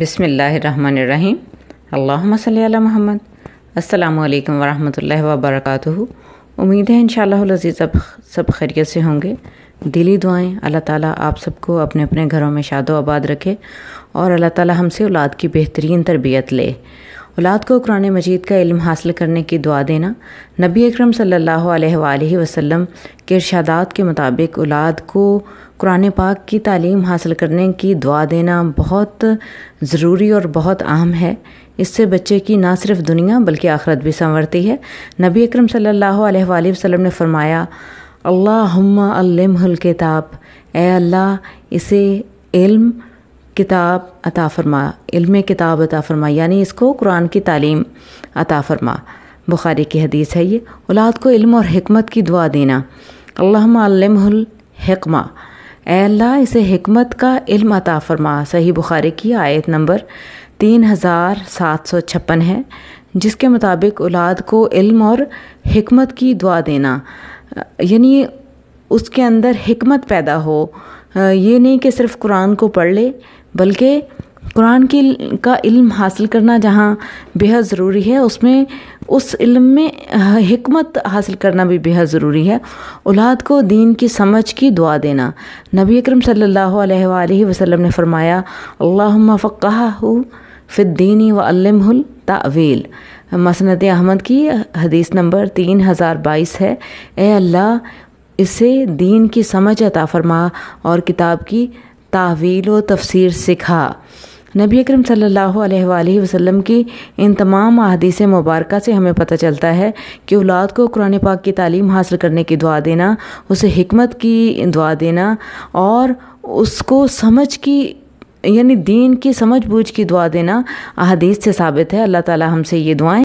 بسم اللہ الرحمن الرحیم۔ اللہم صلی علی محمد۔ السلام علیکم ورحمۃ اللہ وبرکاتہ۔ امید ہے انشاءاللہ العزیز سب خیریت سے ہوں گے۔ دلی دعائیں اللہ تعالیٰ آپ سب کو اپنے اپنے گھروں میں شاد و آباد رکھے اور اللہ تعالیٰ ہم سے اولاد کی بہترین تربیت لے۔ اولاد کو قرآن مجید کا علم حاصل کرنے کی دعا دینا۔ نبی اکرم صلی اللہ علیہ وآلہ وسلم کے ارشادات کے مطابق اولاد کو قرآن پاک کی تعلیم حاصل کرنے کی دعا دینا بہت ضروری اور بہت اہم ہے۔ اس سے بچے کی نہ صرف دنیا بلکہ آخرت بھی سنورتی ہے۔ نبی اکرم صلی اللہ علیہ وآلہ وسلم نے فرمایا، اللہم علمہ الکتاب، اے اللہ اسے علم کتاب عطا فرما، علم کتاب عطا فرما، یعنی اس کو قرآن کی تعلیم عطا فرما۔ بخاری کی حدیث ہے یہ۔ اولاد کو علم اور حکمت کی دعا دینا۔ اللہم علمہ الحکمہ، اے اللہ اسے حکمت کا علم عطا فرما۔ صحیح بخاری کی آیت نمبر 3756 ہے، جس کے مطابق اولاد کو علم اور حکمت کی دعا دینا، یعنی اس کے اندر حکمت پیدا ہو۔ یہ نہیں کہ صرف قرآن کو پڑھ لے، بلکہ قرآن کا علم حاصل کرنا جہاں بے حد ضروری ہے، اس علم میں حکمت حاصل کرنا بھی بے حد ضروری ہے۔ اولاد کو دین کی سمجھ کی دعا دینا۔ نبی اکرم صلی اللہ علیہ وآلہ وسلم نے فرمایا، اللہم فقہہ فی الدین وعلمہ التأویل۔ مسند احمد کی حدیث نمبر 3022 ہے، اے اللہ اسے دین کی سمجھ عطا فرما اور کتاب کی تاویل و تفسیر سکھا۔ نبی اکرم صلی اللہ علیہ وآلہ وسلم کی ان تمام احادیث مبارکہ سے ہمیں پتہ چلتا ہے کہ اولاد کو قرآن پاک کی تعلیم حاصل کرنے کی دعا دینا، اسے حکمت کی دعا دینا اور اس کو سمجھ کی یعنی دین کی سمجھ بوجھ کی دعا دینا احادیث سے ثابت ہے۔ اللہ تعالی ہم سے یہ دعائیں